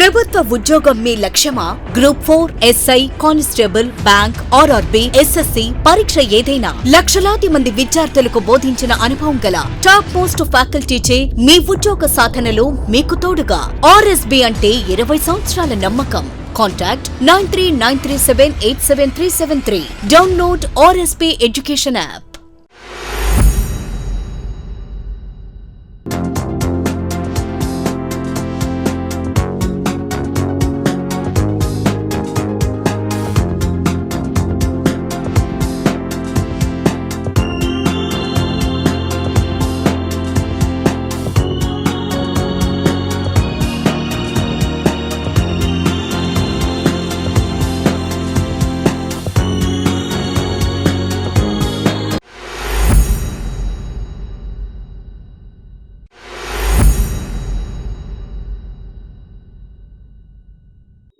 ప్రభుత్వ ఉద్యోగం మీ లక్ష్యమా? Group 4, SI, constable, bank, RRB, SSC పరీక్ష ఏదైనా లక్షలాది మంది విద్యార్థులకు బోధించిన అనుభవం గల టాప్ మోస్ట్ ఫ్యాకల్టీచే మీ ఉద్యోగ సాధనలో మీకు తోడుగా. ఆర్ఎస్బీ అంటే 20 సంవత్సరాల నమ్మకం. Contact 9393787373. Download RSP Education app.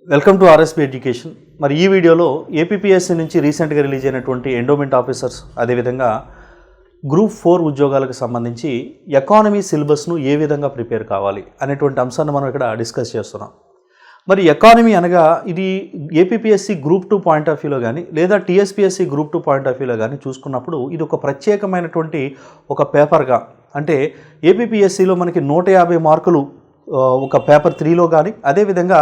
Welcome to RSP education. మరి ఈ వీడియోలో ఏపీపీఎస్సీ నుంచి రీసెంట్గా రిలీజ్ అయినటువంటి ఎండోమెంట్ ఆఫీసర్స్, అదేవిధంగా గ్రూప్ 4 ఉద్యోగాలకు సంబంధించి ఎకానమీ సిలబస్ను ఏ విధంగా ప్రిపేర్ కావాలి అనేటువంటి అంశాన్ని మనం ఇక్కడ డిస్కస్ చేస్తున్నాం. మరి ఎకానమీ అనగా ఇది ఏపీపీఎస్సీ గ్రూప్ 2 పాయింట్ ఆఫ్ వ్యూలో కానీ లేదా టీఎస్పీఎస్సీ గ్రూప్ 2 పాయింట్ ఆఫ్ వ్యూలో కానీ చూసుకున్నప్పుడు ఇది ఒక ప్రత్యేకమైనటువంటి ఒక పేపర్గా, అంటే ఏపీపీఎస్సీలో మనకి 150 మార్కులు ఒక పేపర్ 3లో కానీ, అదేవిధంగా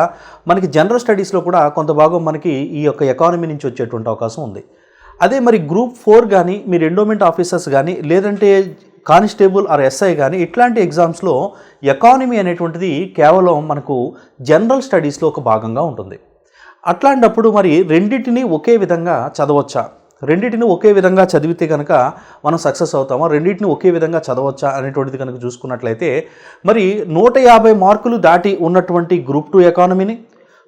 మనకి జనరల్ స్టడీస్లో కూడా కొంత భాగం మనకి ఈ యొక్క ఎకానమీ నుంచి వచ్చేటువంటి అవకాశం ఉంది. అదే మరి గ్రూప్ 4 కానీ, మీరు ఎండోమెంట్ ఆఫీసర్స్ కానీ, లేదంటే కానిస్టేబుల్ ఆర్ ఎస్ఐ కానీ ఇట్లాంటి ఎగ్జామ్స్లో ఎకానమీ అనేటువంటిది కేవలం మనకు జనరల్ స్టడీస్లో ఒక భాగంగా ఉంటుంది. అట్లాంటప్పుడు మరి రెండింటినీ ఒకే విధంగా చదవచ్చా, రెండింటిని ఒకే విధంగా చదివితే కనుక మనం సక్సెస్ అవుతామా, రెండింటిని ఒకే విధంగా చదవచ్చా అనేటువంటిది కనుక చూసుకున్నట్లయితే, మరి 150 మార్కులు దాటి ఉన్నటువంటి గ్రూప్ 2 ఎకానమీని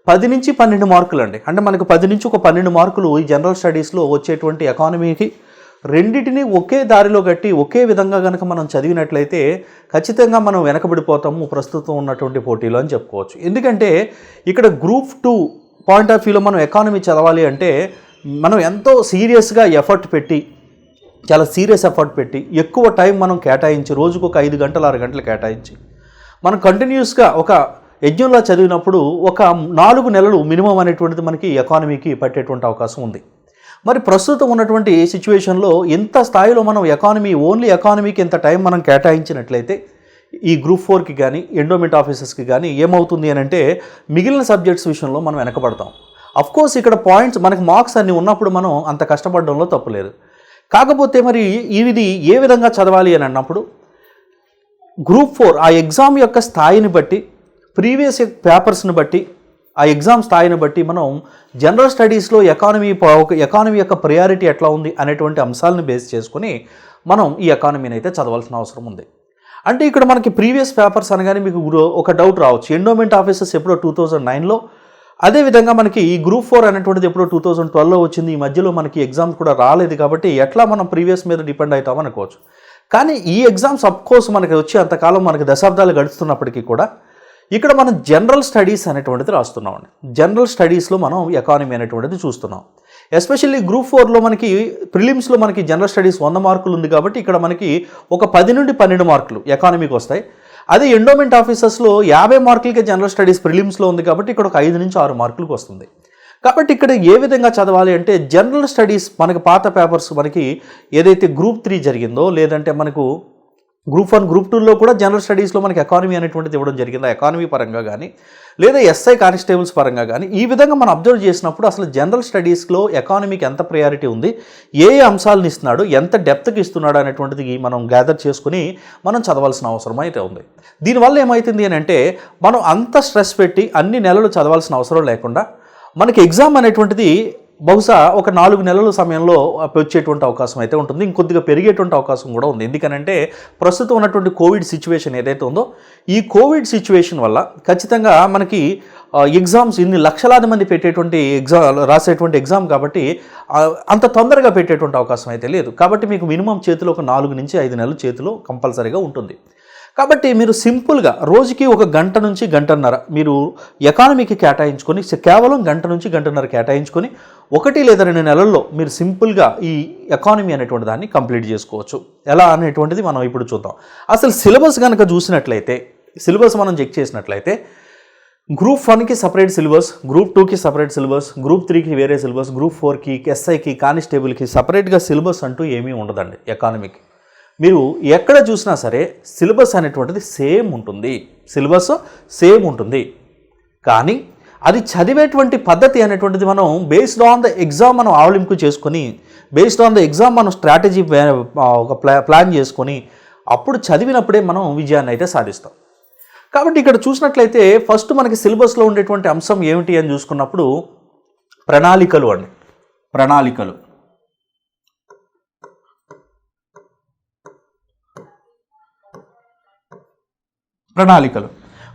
10 నుంచి 12 మార్కులు అండి, అంటే మనకు 10 నుంచి ఒక 12 మార్కులు ఈ జనరల్ స్టడీస్లో వచ్చేటువంటి ఎకానమీకి రెండింటిని ఒకే దారిలో కట్టి ఒకే విధంగా కనుక మనం చదివినట్లయితే ఖచ్చితంగా మనం వెనకబడిపోతాము ప్రస్తుతం ఉన్నటువంటి పోటీలో అని చెప్పుకోవచ్చు. ఎందుకంటే ఇక్కడ గ్రూప్ 2 పాయింట్ ఆఫ్ వ్యూలో మనం ఎకానమీ చదవాలి అంటే మనం ఎంతో సీరియస్గా ఎఫర్ట్ పెట్టి, చాలా సీరియస్ ఎఫర్ట్ పెట్టి ఎక్కువ టైం మనం కేటాయించి, రోజుకు ఒక 5 గంటలు 6 గంటలు కేటాయించి మనం కంటిన్యూస్గా ఒక యజ్ఞంలో చదివినప్పుడు ఒక 4 నెలలు మినిమం అనేటువంటిది మనకి ఎకానమీకి పట్టేటువంటి అవకాశం ఉంది. మరి ప్రస్తుతం ఉన్నటువంటి సిచ్యువేషన్లో ఎంత స్థాయిలో మనం ఓన్లీ ఎకానమీకి ఎంత టైం మనం కేటాయించినట్లయితే ఈ గ్రూప్ 4కి కానీ ఎండోమెంట్ ఆఫీసర్స్కి కానీ ఏమవుతుంది అని అంటే మిగిలిన సబ్జెక్ట్స్ విషయంలో మనం వెనకబడతాం. అఫ్కోర్స్ ఇక్కడ పాయింట్స్ మనకి మార్క్స్ అన్నీ ఉన్నప్పుడు మనం అంత కష్టపడడంలో తప్పులేదు. కాకపోతే మరి ఇది ఏ విధంగా చదవాలి అని అన్నప్పుడు గ్రూప్ 4 ఆ ఎగ్జామ్ యొక్క స్థాయిని బట్టి, ప్రీవియస్ పేపర్స్ని బట్టి, ఆ ఎగ్జామ్ స్థాయిని బట్టి మనం జనరల్ స్టడీస్లో ఎకానమీ యొక్క ప్రయారిటీ ఎట్లా ఉంది అనేటువంటి అంశాలను బేస్ చేసుకొని మనం ఈ ఎకానమీని అయితే చదవాల్సిన అవసరం ఉంది. అంటే ఇక్కడ మనకి ప్రీవియస్ పేపర్స్ అనగానే మీకు ఒక డౌట్ రావచ్చు, ఎండోమెంట్ ఆఫీసర్స్ ఎప్పుడో 2009లో, అదేవిధంగా మనకి ఈ గ్రూప్ 4 అనేటువంటిది ఎప్పుడో 2012లో వచ్చింది. ఈ మధ్యలో మనకి ఎగ్జామ్స్ కూడా రాలేదు కాబట్టి ఎట్లా మనం ప్రీవియస్ మీద డిపెండ్ అవుతామని అనుకోవచ్చు. కానీ ఈ ఎగ్జామ్స్ అఫ్కోర్స్ మనకి వచ్చి అంతకాలం మనకి దశాబ్దాలు గడుస్తున్నప్పటికీ కూడా ఇక్కడ మనం జనరల్ స్టడీస్ అనేటువంటిది రాస్తున్నామండి. జనరల్ స్టడీస్లో మనం ఎకానమీ అనేటువంటిది చూస్తున్నాం. ఎస్పెషల్లీ గ్రూప్ 4లో మనకి ప్రిలిమ్స్లో మనకి జనరల్ స్టడీస్ 100 మార్కులు ఉంది కాబట్టి ఇక్కడ మనకి ఒక 10 నుండి 12 మార్కులు ఎకానమీకి వస్తాయి. అదే ఎండోమెంట్ ఆఫీసర్స్లో 50 మార్కులకే జనరల్ స్టడీస్ ప్రిలిమ్స్లో ఉంది కాబట్టి ఇక్కడ ఒక 5 నుంచి 6 మార్కులకు వస్తుంది. కాబట్టి ఇక్కడ ఏ విధంగా చదవాలి అంటే జనరల్ స్టడీస్ మనకి పాత పేపర్స్ మనకి ఏదైతే గ్రూప్ 3 జరిగిందో, లేదంటే మనకు గ్రూప్ 1 గ్రూప్ 2లో కూడా జనరల్ స్టడీస్లో మనకి ఎకానమీ అనేటువంటిది ఇవ్వడం జరిగింది. ఎకానమీ పరంగా కానీ లేదా ఎస్ఐ కానిస్టేబుల్స్ పరంగా కానీ ఈ విధంగా మనం అబ్జర్వ్ చేసినప్పుడు అసలు జనరల్ స్టడీస్లో ఎకానమీకి ఎంత ప్రయారిటీ ఉంది, ఏ అంశాలను ఇస్తున్నాడు, ఎంత డెప్త్కి ఇస్తున్నాడు అనేటువంటిది మనం గ్యాదర్ చేసుకుని మనం చదవాల్సిన అవసరం అయితే ఉంది. దీనివల్ల ఏమవుతుంది అని అంటే మనం అంత స్ట్రెస్ పెట్టి అన్ని నెలలు చదవాల్సిన అవసరం లేకుండా మనకి ఎగ్జామ్ అనేటువంటిది బహుశా ఒక 4 నెలల సమయంలో వచ్చేటువంటి అవకాశం అయితే ఉంటుంది. ఇంకొద్దిగా పెరిగేటువంటి అవకాశం కూడా ఉంది. ఎందుకనంటే ప్రస్తుతం ఉన్నటువంటి కోవిడ్ సిచ్యువేషన్ ఏదైతే ఉందో ఈ కోవిడ్ సిచ్యువేషన్ వల్ల ఖచ్చితంగా మనకి ఎగ్జామ్స్ ఇన్ని లక్షలాది మంది రాసేటువంటి ఎగ్జామ్ కాబట్టి అంత తొందరగా పెట్టేటువంటి అవకాశం అయితే లేదు. కాబట్టి మీకు మినిమం చేతిలో ఒక 4 నుంచి 5 నెలలు చేతిలో కంపల్సరీగా ఉంటుంది. కాబట్టి మీరు సింపుల్గా రోజుకి ఒక గంట నుంచి గంటన్నర మీరు ఎకానమీకి కేటాయించుకొని, కేవలం గంట నుంచి గంటన్నర కేటాయించుకొని 1 లేదా 2 నెలల్లో మీరు సింపుల్గా ఈ ఎకానమీ అనేటువంటి దాన్ని కంప్లీట్ చేసుకోవచ్చు. ఎలా అనేటువంటిది మనం ఇప్పుడు చూద్దాం. అసలు సిలబస్ కనుక చూసినట్లయితే, సిలబస్ మనం చెక్ చేసినట్లయితే గ్రూప్ 1కి సపరేట్ సిలబస్, గ్రూప్ 2కి సపరేట్ సిలబస్, గ్రూప్ 3కి వేరే సిలబస్, గ్రూప్ 4కి, ఎస్ఐకి, కానిస్టేబుల్కి సపరేట్గా సిలబస్ అంటూ ఏమీ ఉండదండి. ఎకానమీకి మీరు ఎక్కడ చూసినా సరే సిలబస్ అనేటువంటిది సేమ్ ఉంటుంది, సిలబస్ సేమ్ ఉంటుంది. కానీ అది చదివేటువంటి పద్ధతి అనేటువంటిది మనం బేస్డ్ ఆన్ ద ఎగ్జామ్ మనం ఆవలింపు చేసుకొని, బేస్డ్ ఆన్ ద ఎగ్జామ్ మనం స్ట్రాటజీ ఒక ప్లాన్ చేసుకొని అప్పుడు చదివినప్పుడే మనం విజయాన్ని అయితే సాధిస్తాం. కాబట్టి ఇక్కడ చూసినట్లయితే ఫస్ట్ మనకి సిలబస్లో ఉండేటువంటి అంశం ఏమిటి అని చూసుకున్నప్పుడు ప్రణాళికలు అండి. ప్రణాళికలు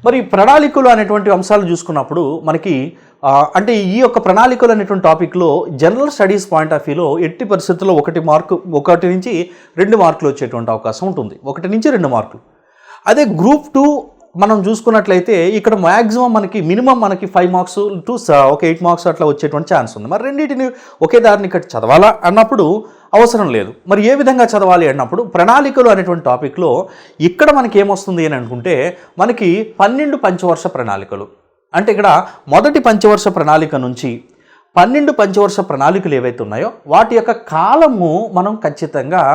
మరి ప్రణాళికలు అనేటువంటి అంశాలు చూసుకున్నప్పుడు మనకి అంటే ఈ యొక్క ప్రణాళికలు అనేటువంటి టాపిక్లో జనరల్ స్టడీస్ పాయింట్ ఆఫ్ వ్యూలో ఎట్టి పరిస్థితుల్లో 1 నుంచి 2 మార్కులు వచ్చేటువంటి అవకాశం ఉంటుంది, 1 నుంచి 2 మార్కులు. అదే గ్రూప్ 2 మనం చూసుకున్నట్లయితే ఇక్కడ మ్యాక్సిమం మనకి మినిమం మనకి 5 మార్క్స్ టు ఒక 8 మార్క్స్ అట్లా వచ్చేటువంటి ఛాన్స్ ఉంది. మరి రెండింటిని ఒకే దారిని ఇక్కడ చదవాలా అన్నప్పుడు అవసరం లేదు. మరి ఏ విధంగా చదవాలి అన్నప్పుడు ప్రణాళికలు అనేటువంటి టాపిక్లో ఇక్కడ మనకి ఏమొస్తుంది అని అనుకుంటే మనకి 12 పంచవర్ష ప్రణాళికలు. అంటే ఇక్కడ మొదటి పంచవర్ష ప్రణాళిక నుంచి 12 పంచవర్ష ప్రణాళికలు ఏవైతే ఉన్నాయో వాటి యొక్క కాలము మనం ఖచ్చితంగా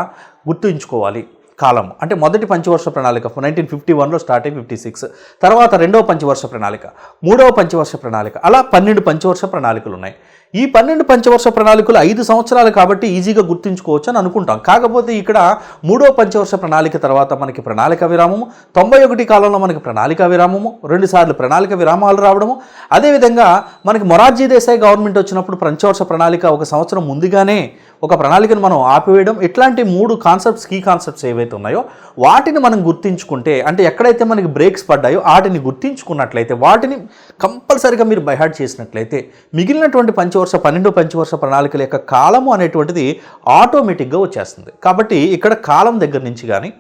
గుర్తుంచుకోవాలి. కాలము అంటే మొదటి పంచవర్ష ప్రణాళిక 1951లో స్టార్ట్ అయ్యి 56, తర్వాత 2వ పంచవర్ష ప్రణాళిక, 3వ పంచవర్ష ప్రణాళిక, అలా 12 పంచవర్ష ప్రణాళికలు ఉన్నాయి. ఈ 12 పంచవర్ష ప్రణాళికలు 5 సంవత్సరాలు కాబట్టి ఈజీగా గుర్తుంచుకోవచ్చు అని అనుకుంటాం. కాకపోతే ఇక్కడ 3వ పంచవర్ష ప్రణాళిక తర్వాత మనకి ప్రణాళిక విరామము, 91 కాలంలో మనకి ప్రణాళిక విరామము, 2 సార్లు ప్రణాళిక విరామాలు రావడము, అదేవిధంగా మనకి మొరార్జీ దేశాయ్ గవర్నమెంట్ వచ్చినప్పుడు పంచవర్ష ప్రణాళిక 1 సంవత్సరం ముందుగానే ఒక ప్రణాళికను మనం ఆపివేయడం, ఇట్లాంటి 3 కాన్సెప్ట్స్ కీ కాన్సెప్ట్స్ ఏవైతే ఉన్నాయో వాటిని మనం గుర్తించుకుంటే, అంటే ఎక్కడైతే మనకి బ్రేక్స్ పడ్డాయో వాటిని గుర్తించుకున్నట్లయితే, వాటిని కంపల్సరీగా మీరు బైహార్ట్ చేసినట్లయితే మిగిలినటువంటి 12 పంచవర్ష ప్రణాళికల యొక్క కాలము అనేటువంటిది ఆటోమేటిక్గా వచ్చేస్తుంది. కాబట్టి ఇక్కడ కాలం దగ్గర నుంచి కానీ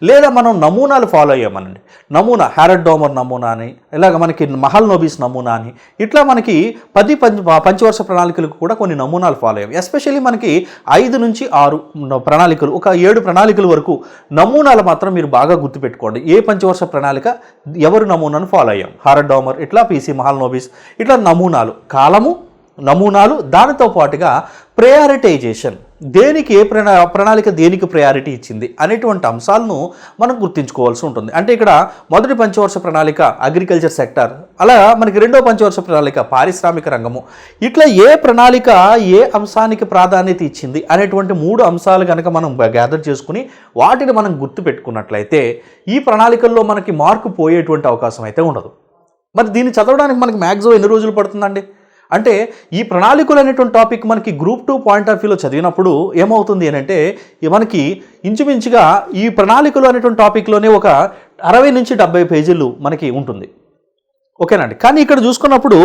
లేదా మనం నమూనాలు ఫాలో అయ్యామనండి, నమూనా హ్యారడ్ డోమర్ నమూనా అని, ఇలాగ మనకి మహల్ నోబిస్ నమూనా అని, ఇట్లా మనకి 10 పంచవర్ష ప్రణాళికలకు కూడా కొన్ని నమూనాలు ఫాలో అయ్యాం. ఎస్పెషల్లీ మనకి 5 నుంచి 6 ప్రణాళికలు, ఒక 7 ప్రణాళికల వరకు నమూనాలు మాత్రం మీరు బాగా గుర్తుపెట్టుకోండి. ఏ పంచవర్ష ప్రణాళిక ఎవరు నమూనాను ఫాలో అయ్యాం, హ్యారడ్ డోమర్, ఇట్లా పీసీ మహల్ నోబిస్, ఇట్లా నమూనాలు, కాలము, నమూనాలు, దానితో పాటుగా ప్రయారిటైజేషన్, దేనికి ఏ ప్రణాళిక దేనికి ప్రయారిటీ ఇచ్చింది అనేటువంటి అంశాలను మనం గుర్తుంచుకోవాల్సి ఉంటుంది. అంటే ఇక్కడ మొదటి పంచవర్ష ప్రణాళిక అగ్రికల్చర్ సెక్టర్, అలా మనకి 2వ పంచవర్ష ప్రణాళిక పారిశ్రామిక రంగము, ఇట్లా ఏ ప్రణాళిక ఏ అంశానికి ప్రాధాన్యత ఇచ్చింది అనేటువంటి 3 అంశాలు కనుక మనం గ్యాదర్ చేసుకుని వాటిని మనం గుర్తుపెట్టుకున్నట్లయితే ఈ ప్రణాళికల్లో మనకి మార్కు పోయేటువంటి అవకాశం అయితే ఉండదు. మరి దీన్ని చదవడానికి మనకి మ్యాక్సిమం ఎన్ని రోజులు పడుతుందండి? అంటే ఈ ప్రణాళికలు అనేటువంటి టాపిక్ మనకి గ్రూప్ 2 పాయింట్ ఆఫ్ వ్యూలో చదివినప్పుడు ఏమవుతుంది అని అంటే మనకి ఇంచుమించుగా ఈ ప్రణాళికలు అనేటువంటి టాపిక్లోనే ఒక 60 నుంచి 70 పేజీలు మనకి ఉంటుంది. ఓకేనండి. కానీ ఇక్కడ చూసుకున్నప్పుడు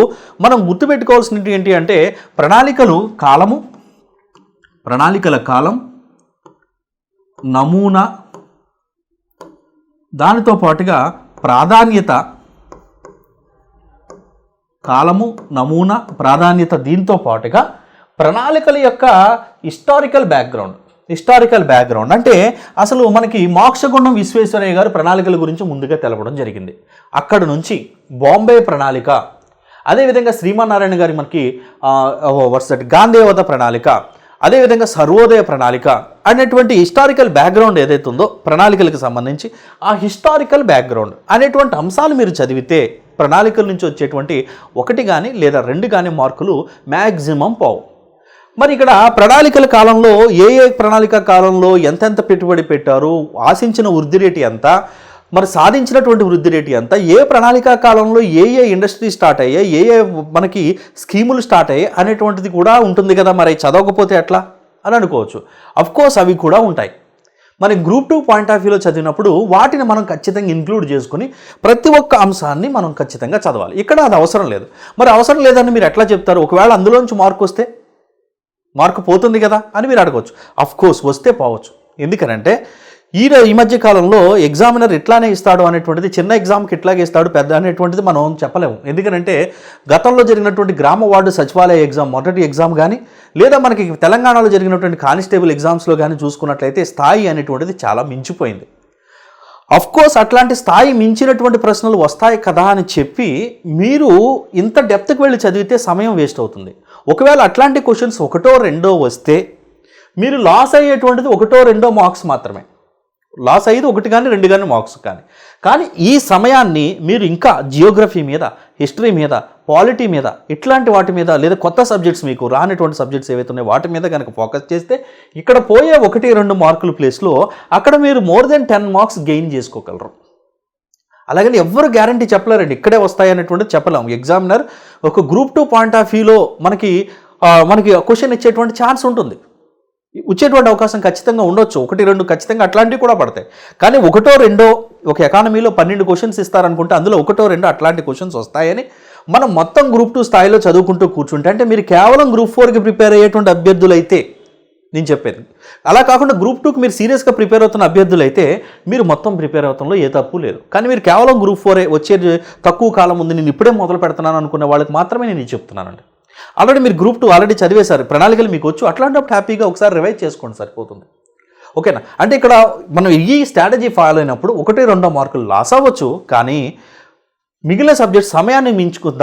మనం గుర్తుపెట్టుకోవాల్సినవి ఏంటి అంటే ప్రణాళికలు కాలము, ప్రణాళికల కాలం, నమూనా, దానితో పాటుగా ప్రాధాన్యత, కాలము, నమూనా, ప్రాధాన్యత, దీంతో పాటుగా ప్రణాళికల యొక్క హిస్టారికల్ బ్యాక్గ్రౌండ్ అంటే అసలు మనకి మోక్షగుండం విశ్వేశ్వరయ్య గారు ప్రణాళికల గురించి ముందుగా తెలపడం జరిగింది. అక్కడ నుంచి బాంబే ప్రణాళిక, అదేవిధంగా శ్రీమన్నారాయణ గారి మనకి గాంధేయవత ప్రణాళిక, అదేవిధంగా సర్వోదయ ప్రణాళిక అనేటువంటి హిస్టారికల్ బ్యాక్గ్రౌండ్ ఏదైతే ఉందో ప్రణాళికలకు సంబంధించి ఆ హిస్టారికల్ బ్యాక్గ్రౌండ్ అనేటువంటి అంశాలు మీరు చదివితే ప్రణాళికల నుంచి వచ్చేటువంటి 1 కానీ లేదా 2 కానీ మార్కులు మ్యాక్సిమం పోవు. మరి ఇక్కడ ప్రణాళికల కాలంలో ఏ ప్రణాళిక కాలంలో ఎంతెంత పెట్టుబడి పెట్టారు, ఆశించిన వృద్ధి రేటు ఎంత, మరి సాధించినటువంటి వృద్ధి రేటు ఎంత, ఏ ప్రణాళికా కాలంలో ఏ ఇండస్ట్రీ స్టార్ట్ అయ్యాయి, ఏ మనకి స్కీములు స్టార్ట్ అయ్యాయి అనేటువంటిది కూడా ఉంటుంది కదా. మరి చదవకపోతే ఎట్లా అని అనుకోవచ్చు. అఫ్కోర్స్ అవి కూడా ఉంటాయి. మరి గ్రూప్ 2 పాయింట్ ఆఫ్ వ్యూలో చదివినప్పుడు వాటిని మనం ఖచ్చితంగా ఇంక్లూడ్ చేసుకుని ప్రతి ఒక్క అంశాన్ని మనం ఖచ్చితంగా చదవాలి. ఇక్కడ అది అవసరం లేదు. మరి అవసరం లేదని మీరు ఎట్లా చెప్తారు? ఒకవేళ అందులోంచి మార్కు వస్తే మార్కు పోతుంది కదా అని మీరు అడగవచ్చు. అఫ్కోర్స్ వస్తే పోవచ్చు. ఎందుకనంటే ఈ మధ్య కాలంలో ఎగ్జామినర్ ఇట్లానే ఇస్తాడు అనేటువంటిది, చిన్న ఎగ్జామ్కి ఇట్లాగే ఇస్తాడు, పెద్ద అనేటువంటిది మనం చెప్పలేము. ఎందుకంటే గతంలో జరిగినటువంటి గ్రామ వార్డు సచివాలయ ఎగ్జామ్ మొదటి ఎగ్జామ్ కానీ లేదా మనకి తెలంగాణలో జరిగినటువంటి కానిస్టేబుల్ ఎగ్జామ్స్లో కానీ చూసుకున్నట్లయితే స్థాయి అనేటువంటిది చాలా మించిపోయింది. అఫ్ కోర్స్ అట్లాంటి స్థాయి మించినటువంటి ప్రశ్నలు వస్తాయి కదా అని చెప్పి మీరు ఇంత డెప్త్కి వెళ్ళి చదివితే సమయం వేస్ట్ అవుతుంది. ఒకవేళ అట్లాంటి క్వశ్చన్స్ ఒకటో రెండో వస్తే మీరు లాస్ అయ్యేటువంటిది ఒకటో రెండో మార్క్స్ మాత్రమే. లాస్ అయ్యేది ఒకటి కానీ రెండు కానీ మార్క్స్ కానీ ఈ సమయాన్ని మీరు ఇంకా జియోగ్రఫీ మీద, హిస్టరీ మీద, పాలిటీ మీద, ఇట్లాంటి వాటి మీద, లేదా కొత్త సబ్జెక్ట్స్ మీకు రానటువంటి సబ్జెక్ట్స్ ఏవైతే ఉన్నాయో వాటి మీద కనుక ఫోకస్ చేస్తే ఇక్కడ పోయే 1-2 మార్కుల ప్లేస్లో అక్కడ మీరు మోర్ దెన్ 10 మార్క్స్ గెయిన్ చేసుకోగలరు. అలాగని ఎవ్వరు గ్యారంటీ చెప్పలేరండి ఇక్కడే వస్తాయి అనేటువంటిది చెప్పలేము. ఎగ్జామినర్ ఒక గ్రూప్ 2 పాయింట్ ఆఫ్ వ్యూలో మనకి క్వశ్చన్ ఇచ్చేటువంటి ఛాన్స్ ఉంటుంది, వచ్చేటువంటి అవకాశం ఖచ్చితంగా ఉండొచ్చు. 1-2 ఖచ్చితంగా అట్లాంటివి కూడా పడతాయి. కానీ 1-2 ఒక ఎకానమీలో 12 క్వశ్చన్స్ ఇస్తారనుకుంటే అందులో 1-2 అట్లాంటి క్వశ్చన్స్ వస్తాయని మనం మొత్తం గ్రూప్ 2 స్థాయిలో చదువుకుంటూ కూర్చుంటే, అంటే మీరు కేవలం గ్రూప్ 4కి ప్రిపేర్ అయ్యేటువంటి అభ్యర్థులు అయితే నేను చెప్పేది, అలా కాకుండా గ్రూప్ 2కి మీరు సీరియస్గా ప్రిపేర్ అవుతున్న అభ్యర్థులు అయితే మీరు మొత్తం ప్రిపేర్ అవుతంలో ఏ తప్పు లేదు. కానీ మీరు కేవలం గ్రూప్ 4 వచ్చే తక్కువ కాలం ఉంది, నేను ఇప్పుడే మొదలు పెడుతున్నాను అనుకునే వాళ్ళకి మాత్రమే నేను చెప్తున్నానండి. ఆల్రెడీ మీరు గ్రూప్ 2 ఆల్రెడీ చదివేశారు, ప్రణాళికలు మీకు వచ్చు, అట్లాంటప్పుడు హ్యాపీగా ఒకసారి రివైజ్ చేసుకోండి, సరిపోతుంది. ఓకేనా? అంటే ఇక్కడ మనం ఈ స్ట్రాటజీ ఫాలో అయినప్పుడు 1-2 మార్కులు లాస్ అవ్వచ్చు, కానీ మిగిలిన సబ్జెక్ట్స్ సమయాన్ని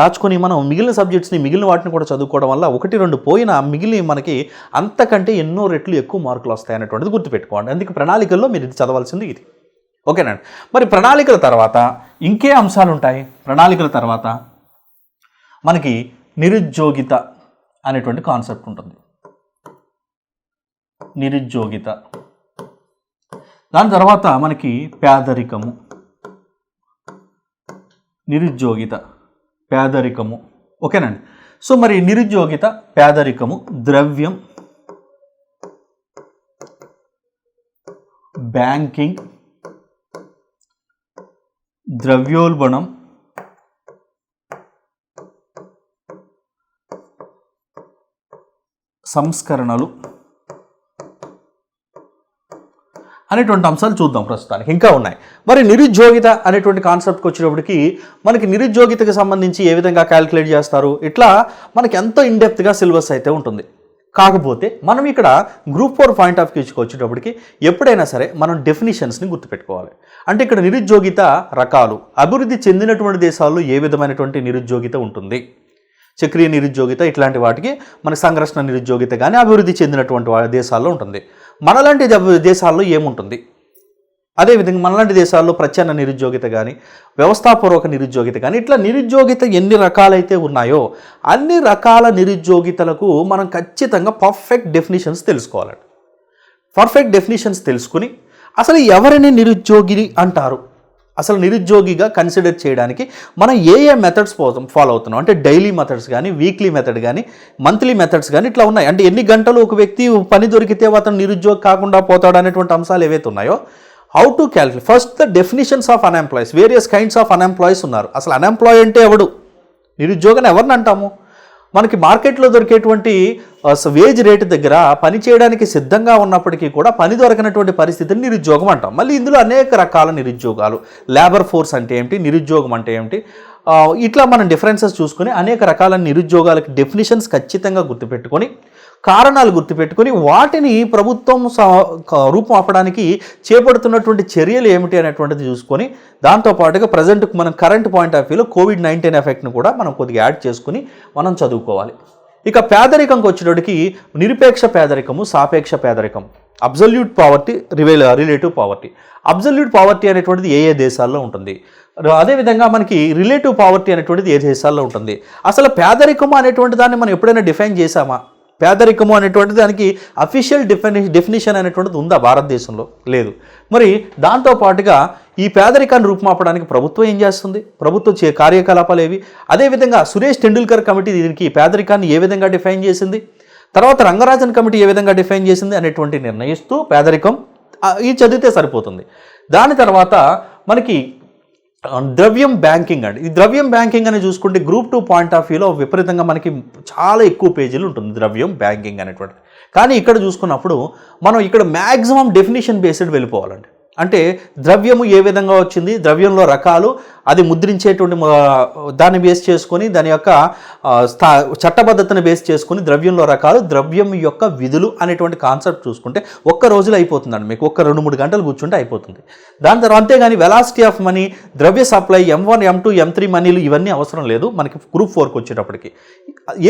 దాచుకొని మనం మిగిలిన సబ్జెక్ట్స్ని, మిగిలిన వాటిని కూడా చదువుకోవడం వల్ల 1-2 పోయినా మిగిలిన మనకి అంతకంటే ఎన్నో రెట్లు ఎక్కువ మార్కులు వస్తాయనేటువంటిది గుర్తుపెట్టుకోండి. అందుకే ప్రణాళికల్లో మీరు ఇది చదవాల్సింది ఇది. ఓకేనండి? మరి ప్రణాళికల తర్వాత ఇంకే అంశాలు ఉంటాయి? ప్రణాళికల తర్వాత మనకి నిరుద్యోగిత అనేటువంటి కాన్సెప్ట్ ఉంటుంది. నిరుద్యోగిత, దాని తర్వాత మనకి పేదరికము, నిరుద్యోగిత, పేదరికము. ఓకేనండి? సో మరి నిరుద్యోగిత, పేదరికము, ద్రవ్యం, బ్యాంకింగ్, ద్రవ్యోల్బణం, సంస్కరణలు అనేటువంటి అంశాలు చూద్దాం. ప్రస్తుతానికి ఇంకా ఉన్నాయి. మరి నిరుద్యోగిత అనేటువంటి కాన్సెప్ట్కి వచ్చేటప్పటికి మనకి నిరుద్యోగితకి సంబంధించి ఏ విధంగా క్యాలిక్యులేట్ చేస్తారు, ఇట్లా మనకి ఎంతో ఇన్డెప్త్గా సిలబస్ అయితే ఉంటుంది. కాకపోతే మనం ఇక్కడ గ్రూప్ 4 పాయింట్ ఆఫ్ వ్యూకి వచ్చేటప్పటికి ఎప్పుడైనా సరే మనం డెఫినిషన్స్ని గుర్తుపెట్టుకోవాలి. అంటే ఇక్కడ నిరుద్యోగిత రకాలు, అభివృద్ధి చెందినటువంటి దేశాల్లో ఏ విధమైనటువంటి నిరుద్యోగిత ఉంటుంది, చక్రీయ నిరుద్యోగిత, ఇట్లాంటి వాటికి మన సంఘర్షణ నిరుద్యోగిత కానీ అభివృద్ధి చెందినటువంటి దేశాల్లో ఉంటుంది. మనలాంటి దేశాల్లో ఏముంటుంది, అదేవిధంగా మనలాంటి దేశాల్లో ప్రచ్ఛన్న నిరుద్యోగిత కానీ, వ్యవస్థాపూర్వక నిరుద్యోగిత కానీ, ఇట్లా నిరుద్యోగిత ఎన్ని రకాలైతే ఉన్నాయో అన్ని రకాల నిరుద్యోగితలకు మనం ఖచ్చితంగా పర్ఫెక్ట్ డెఫినిషన్స్ తెలుసుకోవాలండి. పర్ఫెక్ట్ డెఫినిషన్స్ తెలుసుకుని అసలు ఎవరిని నిరుద్యోగి అంటారు, అసలు నిరుద్యోగిగా కన్సిడర్ చేయడానికి మనం ఏ మెథడ్స్ ఫాలో అవుతున్నాం, అంటే డైలీ మెథడ్స్ కానీ, వీక్లీ మెథడ్ కానీ, మంత్లీ మెథడ్స్ కానీ ఇట్లా ఉన్నాయి. అంటే ఎన్ని గంటలు ఒక వ్యక్తి పని దొరికితే అతను నిరుద్యోగి కాకుండా పోతాడు అనేటువంటి అంశాలు ఏవైతే ఉన్నాయో, how to calculate first the definitions of unemployees. Various kinds of unemployees ఉన్నారు. అసలు అన్ఎంప్లాయీ అంటే ఎవడు, నిరుద్యోగిని ఎవరిని అంటాము? మనకి మార్కెట్లో దొరికేటువంటి వేజ్ రేటు దగ్గర పని చేయడానికి సిద్ధంగా ఉన్నప్పటికీ కూడా పని దొరకనటువంటి పరిస్థితిని నిరుద్యోగం అంటాం. మళ్ళీ ఇందులో అనేక రకాల నిరుద్యోగాలు, లేబర్ ఫోర్స్ అంటే ఏమిటి, నిరుద్యోగం అంటే ఏమిటి, ఇట్లా మనం డిఫరెన్సెస్ చూసుకొని అనేక రకాల నిరుద్యోగాలకి డెఫినిషన్స్ ఖచ్చితంగా గుర్తుపెట్టుకొని, కారణాలు గుర్తుపెట్టుకొని వాటిని ప్రభుత్వం రూపం ఆపడానికి చేపడుతున్నటువంటి చర్యలు ఏమిటి అనేటువంటిది చూసుకొని, దాంతోపాటుగా ప్రజెంట్కి మనం కరెంట్ పాయింట్ ఆఫ్ వ్యూలో కోవిడ్-19 ఎఫెక్ట్ని కూడా మనం కొద్దిగా యాడ్ చేసుకుని మనం చదువుకోవాలి. ఇక పేదరికంకి వచ్చేటప్పటికి నిరపేక్ష పేదరికము, సాపేక్ష పేదరికం, absolute poverty, relative poverty. Absolute poverty అనేటువంటిది ఏ ఏ దేశాల్లో ఉంటుంది, అదేవిధంగా మనకి రిలేటివ్ పావర్టీ అనేటువంటిది ఏ దేశాల్లో ఉంటుంది. అసలు పేదరికము అనేటువంటి దాన్ని మనం ఎప్పుడైనా డిఫైన్ చేశామా? పేదరికము అనేటువంటి దానికి అఫీషియల్ డెఫినిషన్ అనేటువంటిది ఉందా భారతదేశంలో? లేదు. మరి దాంతోపాటుగా ఈ పేదరికాన్ని రూపుమాపడానికి ప్రభుత్వం ఏం చేస్తుంది, ప్రభుత్వం కార్యకలాపాలు ఏవి, అదేవిధంగా సురేష్ టెండూల్కర్ కమిటీ దీనికి పేదరికాన్ని ఏ విధంగా డిఫైన్ చేసింది, తర్వాత రంగరాజన్ కమిటీ ఏ విధంగా డిఫైన్ చేసింది అనేటువంటి నిర్ణయిస్తూ పేదరికం ఇది చదివితే సరిపోతుంది. దాని తర్వాత మనకి ద్రవ్యం బ్యాంకింగ్ అండి. ఈ ద్రవ్యం బ్యాంకింగ్ అని చూసుకుంటే గ్రూప్ 2 పాయింట్ ఆఫ్ వ్యూలో విపరీతంగా మనకి చాలా ఎక్కువ పేజీలు ఉంటుంది ద్రవ్యం బ్యాంకింగ్ అనేటువంటిది. కానీ ఇక్కడ చూసుకున్నప్పుడు మనం ఇక్కడ మ్యాక్సిమం డెఫినేషన్ బేస్డ్ వెళ్ళిపోవాలండి. అంటే ద్రవ్యము ఏ విధంగా వచ్చింది, ద్రవ్యంలో రకాలు, అది ముద్రించేటువంటి దాన్ని బేస్ చేసుకొని దాని యొక్క చట్టబద్ధతను బేస్ చేసుకొని ద్రవ్యంలో రకాలు, ద్రవ్యం యొక్క విధులు అనేటువంటి కాన్సెప్ట్ చూసుకుంటే ఒక్క రోజులో అయిపోతుందండి. మీకు ఒక్క 2-3 గంటలు కూర్చుంటే అయిపోతుంది. దాని తర్వాత అంతేగాని వెలాసిటీ ఆఫ్ మనీ, ద్రవ్య సప్లై, M1, M2, M3 మనీలు ఇవన్నీ అవసరం లేదు మనకి గ్రూప్ 4కి వచ్చేటప్పటికి.